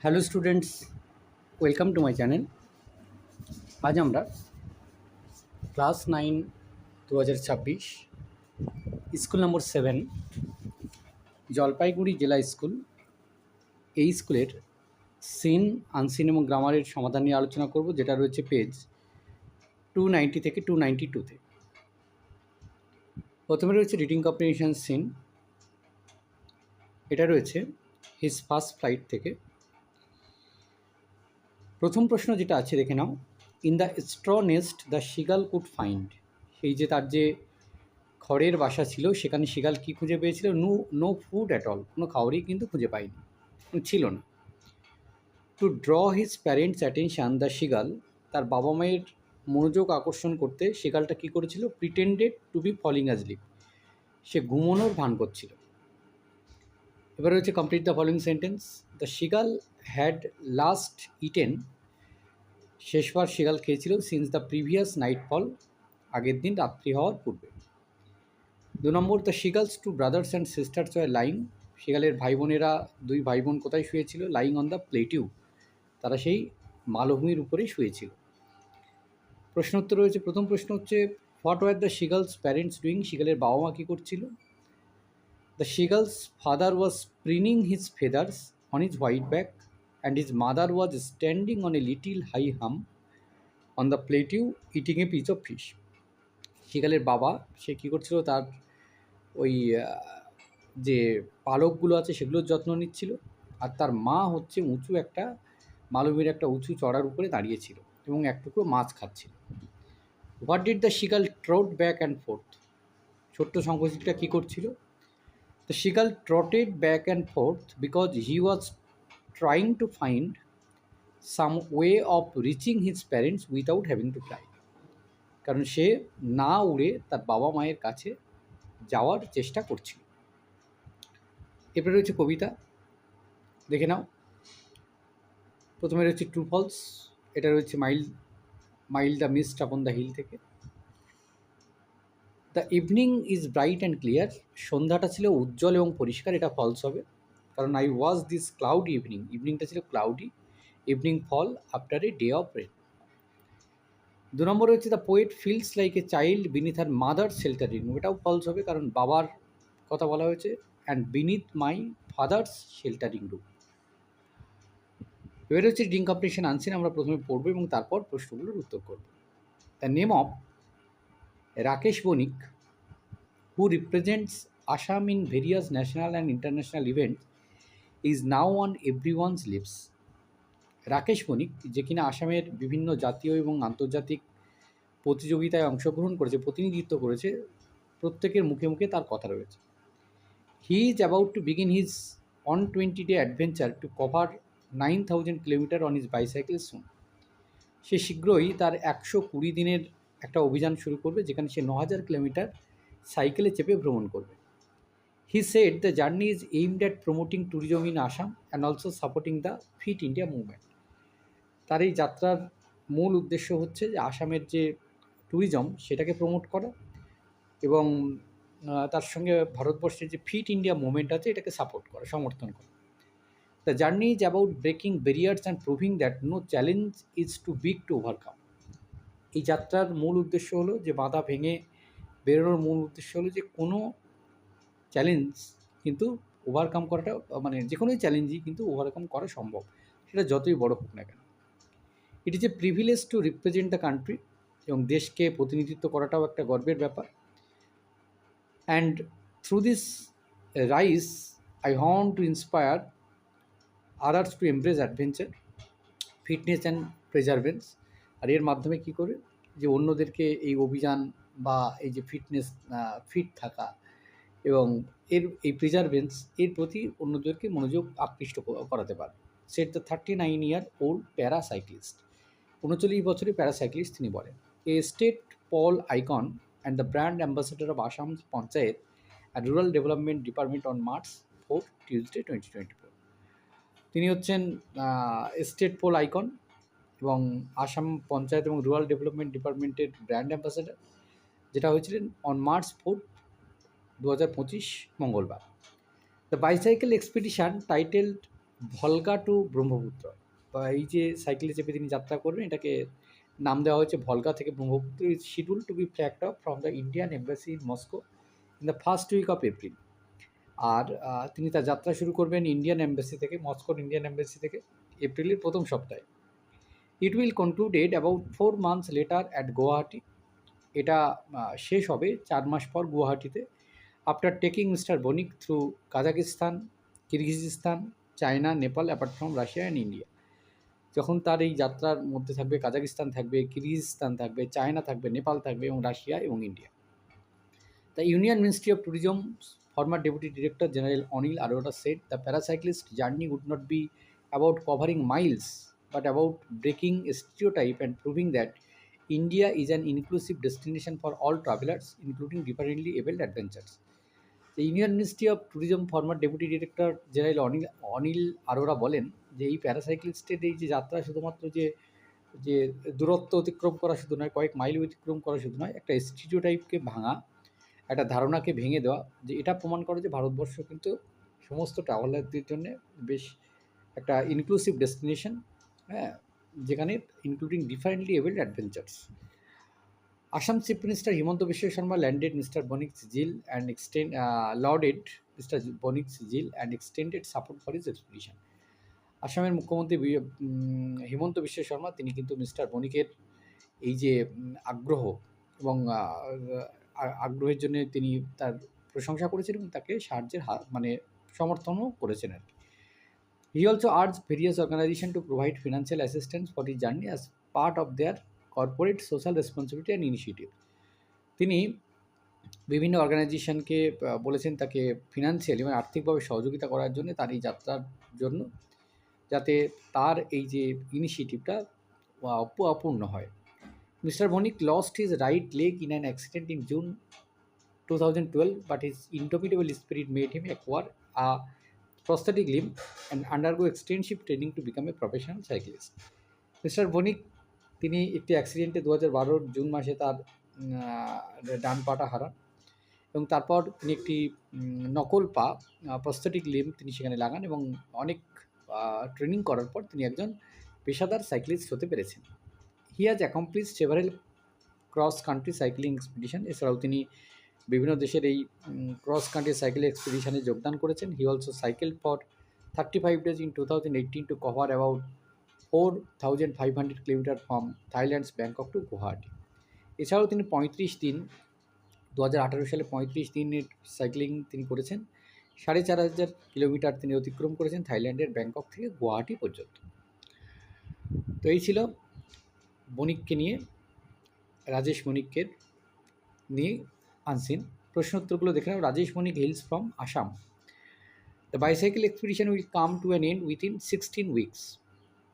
Hello students, welcome to my channel. আজ আমরা class 9 2026 school number 7 Jalpaiguri জেলা স্কুল, এই স্কুলের সিন, আনসিন এবং গ্রামারের সমাধান নিয়ে আলোচনা করব, যেটা রয়েছে পেজ 290 থেকে 292-তে। প্রথমে রয়েছে রিডিং কম্প্রিহেনশন সিন। এটা রয়েছে হিজ ফার্স্ট ফ্লাইট থেকে। প্রথম প্রশ্ন যেটা আছে দেখে নাও, in the straw nest the seagull could find. এই যে তার যে খড়ের বাসা ছিল, সেখানে শিগাল কি খুঁজে পেয়েছিল? নো ফুড অ্যাট অল, কোনো খাবারই কিন্তু খুঁজে পায়নি, ছিল না। To draw his parents attention the seagull, তার বাবা মায়ের মনোযোগ আকর্ষণ করতে শিগালটা কী করেছিল? Pretended to be falling asleep, সে ঘুমোনোর ভান করছিল। এবার হচ্ছে complete the following sentence. The seagull had last eaten, শেষবার শিগাল খেয়েছিল since the previous nightfall, আগের দিন রাত্রি হওয়ার পূর্বে। 2 number, the seagull's two brothers and sisters were lying, শিগালের ভাই বোনেরা, দুই ভাই বোন কোথায় শুয়েছিল? লাইং অন দ্য প্লেটিউ, তারা সেই মালভূমির উপরেই শুয়েছিল। প্রশ্নোত্তর রয়েছে। প্রথম প্রশ্ন হচ্ছে, what were the seagull's parents doing, শিগালের বাবা মা কী করছিল? The seagull's father was preening his feathers on his white back and his mother was standing on a little high hum on the plateau eating a piece of fish. শিগালের বাবা সে কী করছিল? তার ওই যে পালকগুলো আছে সেগুলোর যত্ন নিচ্ছিল, আর তার মা হচ্ছে উঁচু একটা মালভূমির একটা উঁচু চড়ার উপরে দাঁড়িয়েছিল এবং এক টুকরো মাছ খাচ্ছিল। What did the seagull trot back and forth, ছোট্ট শঙ্খচিলটা কী করছিল? The seagull trotted back and forth because he was trying to find some way of reaching his parents without having to fly, কারণ সে না উড়ে তার বাবা মায়ের কাছে যাওয়ার চেষ্টা করছিল। এরপরে রয়েছে কবিতা, দেখে নাও। প্রথমে রয়েছে ট্রু ফলস, এটা রয়েছে mile the mist upon the hill থেকে। The evening is bright and clear, সন্ধ্যাটা ছিল উজ্জ্বল এবং পরিষ্কার, এটা ফলস হবে, কারণ I was this cloudy evening, ইভিনিংটা ছিল cloudy, evening fall after a day of rain. 2 নম্বর হচ্ছে, the poet feels like a child beneath her mother sheltering, এটাও ফলস হবে, কারণ বাবার কথা বলা হয়েছে, and beneath my father's sheltering room. এবার হচ্ছে রিডিং কম্প্রিহেনশন আনসিন, আমরা প্রথমে পড়বো এবং তারপর প্রশ্নগুলোর উত্তর করব। The name of Rakesh Banik, who represents Assam in various national and international events, is now on everyone's lips. Rakesh Banik, যে কিনা আসামের বিভিন্ন জাতীয় এবং আন্তর্জাতিক প্রতিযোগিতায় অংশগ্রহণ করেছে, প্রতিনিধিত্ব করেছে, প্রত্যেকের মুখে মুখে তার কথা রয়েছে। He is about to begin his 120-day adventure to cover 9,000 kilometres on his bicycle soon. সে শীঘ্রই তার 120 দিনের একটা অভিযান শুরু করবে, যেখানে সে 9,000 কিলোমিটার সাইকেলে চেপে ভ্রমণ করবে। He said the journey is aimed at promoting tourism in Assam and also supporting the Fit India movement. তার এই যাত্রার মূল উদ্দেশ্য হচ্ছে যে আসামের যে ট্যুরিজম সেটাকে প্রমোট করা এবং তার সঙ্গে ভারতবর্ষের যে ফিট ইন্ডিয়া মুভমেন্ট আছে এটাকে সাপোর্ট করা, সমর্থন করা। The journey is about breaking barriers and proving that no challenge is too big to overcome. এই যাত্রার মূল উদ্দেশ্য হলো যে বাধা ভেঙে বেরোনোর মূল উদ্দেশ্য হলো যে কোনো চ্যালেঞ্জ কিন্তু ওভারকাম করাটা, মানে যে কোনো চ্যালেঞ্জই কিন্তু ওভারকাম করা সম্ভব, সেটা যতই বড় হোক না কেন। It is a privilege to represent the country, এবং দেশকে প্রতিনিধিত্ব করাটাও একটা গর্বের ব্যাপার। And through this rise I want to inspire others to embrace adventure, fitness and perseverance. আর এর মাধ্যমে কী করে যে অন্যদেরকে এই অভিযান বা এই যে ফিটনেস, ফিট থাকা এবং এই প্রিজারভেন্স এর প্রতি অন্যদেরকে মনোযোগ আকৃষ্ট করাতে পারে। সেট দ্য 39-year old প্যারাসাইক্লিস্ট, 39 বছরের প্যারাসাইক্লিস্ট তিনি বলেন। A state Paul icon and the brand ambassador of Assam panchayat and rural development department on March 4, Tuesday 2024। তিনি হচ্ছেন স্টেট পোল আইকন এবং আসাম পঞ্চায়েত এবং রুরাল ডেভেলপমেন্ট ডিপার্টমেন্টের ব্র্যান্ড অ্যাম্বাসেডর, যেটা হয়েছিলেন অন March 4, 2025 মঙ্গলবার। The bicycle expedition titled Volga to Brahmaputra, বা এই যে সাইকেলে চেপে তিনি যাত্রা করবেন এটাকে নাম দেওয়া হয়েছে ভলগা থেকে Brahmaputra. Is schedule to be flagged off from the Indian embassy in Moscow in the first week of April. আর তিনি তার যাত্রা শুরু করবেন ইন্ডিয়ান এম্বাসি থেকে, মস্কোর ইন্ডিয়ান এম্বাসি থেকে এপ্রিলের প্রথম সপ্তাহে। It will concluded about 4 months later at Guwahati. এটা শেষ হবে 4 মাস পর গুয়াহাটিতে। After taking Mister Banik through Kazakhstan, Kyrgyzstan, China, Nepal, apart from Russia and India. যখন তার এই যাত্রার মধ্যে থাকবে কাজাকিস্তান থাকবে, কিরগিজস্তান থাকবে, চায়না থাকবে, নেপাল থাকবে এবং রাশিয়া এবং India. The Union Ministry of Tourism's former Deputy Director General Anil Arora said the paracyclist journey would not be about covering miles but about breaking a stereotype and proving that India is an inclusive destination for all travelers, including differently abled adventurers. The Union Ministry of Tourism former Deputy Director General Anil Arora বলেন যে এই প্যারাসাইক্লিস্টের এই যে যাত্রা শুধুমাত্র যে যে দূরত্ব অতিক্রম করা শুধু নয়, কয়েক মাইল অতিক্রম করা শুধু নয়, একটা স্টিরিওটাইপকে ভাঙা, একটা ধারণাকে ভেঙে দেওয়া, যে এটা প্রমাণ করে যে ভারতবর্ষ কিন্তু সমস্ত ট্রাভেলারদের জন্য বেশ একটা ইনক্লুসিভ ডেস্টিনেশন, হ্যাঁ, যেখানে including differently abled adventurers. Assam chief minister Himanta Biswa Sarma landed Mister Banik zeal and lauded Mister Banik zeal and extended support for his expedition. আসামের মুখ্যমন্ত্রী হিমন্ত বিশ্ব শর্মা তিনি কিন্তু মিস্টার বণিকের এই যে আগ্রহ এবং আগ্রহের জন্য তিনি তার প্রশংসা করেছেন এবং তাকে সাহায্যের মানে সমর্থনও করেছেন আর কি। He also urge various organisation to provide financial assistance for his journey as part of their corporate social responsibility and initiative. তিনি বিভিন্ন অর্গানাইজেশনকে বলেছেন তাকে ফিনান্সিয়ালি মানে আর্থিকভাবে সহযোগিতা করার জন্য তার এই যাত্রার জন্য, যাতে তার এই যে ইনিশিয়েটিভটা অপূর্ণ হয়। Mister Banik lost his right leg in an accident in June 2012, but his indomitable spirit made him acquire a prosthetic limb and undergo extensive training to become a professional cyclist. Mister Banik তিনি একটি অ্যাক্সিডেন্টে 2012 June মাসে তার ডান পাটা হারান এবং তারপর তিনি একটি নকল পা প্রস্থেটিক লিম্ব তিনি সেখানে লাগান এবং অনেক ট্রেনিং করার পর তিনি একজন পেশাদার সাইক্লিস্ট হতে পেরেছেন। He has accomplish several cross country cycling expedition. এছাড়াও তিনি বিভিন্ন দেশের এই ক্রস কান্ট্রি সাইকেল এক্সপিডিশনে যোগদান করেছেন। He also cycle for 35 days in 2018 to cover about 4,500 kilometres from Thailand's Bangkok to Guwahati. এছাড়াও তিনি 2018 সালে 35 দিনের সাইক্লিং তিনি করেছেন। 4,500 কিলোমিটার তিনি অতিক্রম করেছেন থাইল্যান্ডের ব্যাংকক থেকে গুয়াহাটি পর্যন্ত। তো এই ছিল বণিককে নিয়ে, রাজেশ বণিককে নিয়ে আনসিন। প্রশ্ন উত্তরগুলো দেখে নাও। Rajesh Banik hails from Assam. The bicycle expedition will come to an end within 16 weeks।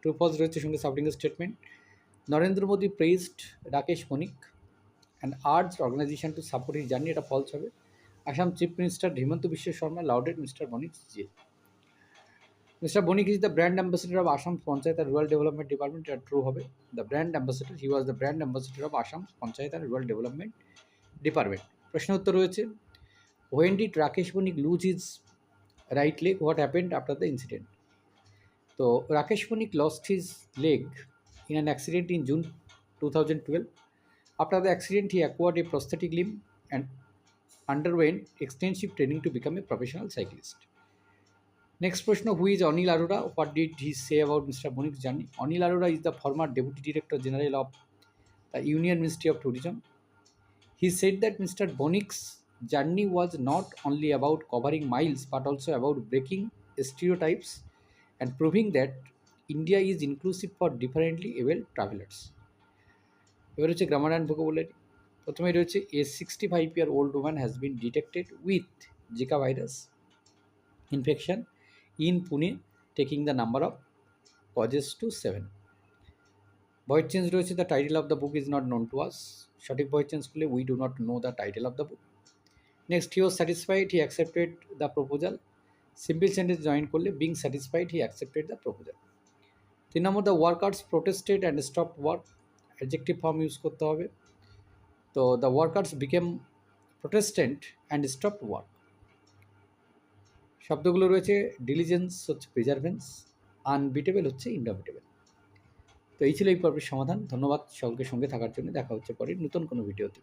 True false রয়েছে সঙ্গে supporting statement. Narendra Modi praised Rakesh Banik and urged organisation to support his journey, এটা ফলস হবে। Assam chief minister Himanta Biswa Sarma lauded Mister Banik zeal. Mister Banik is the brand ambassador of Assam panchayat and rural development department, এটা true হবে। The brand ambassador, he was the brand ambassador of Assam panchayat and rural development department. প্রশ্ন উত্তর রয়েছে when did Rakesh Banik lose his right leg, what happened after the incident. তো Rakesh Banik lost his leg in an accident in June 2012. After the accident, he acquired a prosthetic limb and underwent extensive training to become a professional cyclist. Next question, who is Anil Arora? What did he say about Mr. Bonik's journey? Anil Arora is the former Deputy Director General of the Union Ministry of Tourism. He said that Mr. Bonik's journey was not only about covering miles but also about breaking stereotypes and proving that India is inclusive for differently abled travelers. এবার হচ্ছে grammar and vocabulary. প্রথমে রয়েছে a 65-year-old woman has been detected with Zika virus infection in Pune, taking the number of cases to 7। Voice change রয়েছে the title of the book is not known to us. সঠিক voice change করলে we do not know the title of the book. Next, he was satisfied, he accepted the proposal. Simple sentence join করলে being satisfied, he accepted the proposal. 3 নম্বর, the workers protested and stop work, adjective form use করতে হবে। তো the workers became Protestant and stop work. শব্দগুলো রয়েছে diligence হচ্ছে প্রিজার্ভেন্স, unbeatable হচ্ছে indomitable. তো এই ছিল এই পর্বের সমাধান। ধন্যবাদ সকলকে সঙ্গে থাকার জন্য। দেখা হচ্ছে পরে নতুন কোনো ভিডিওতে।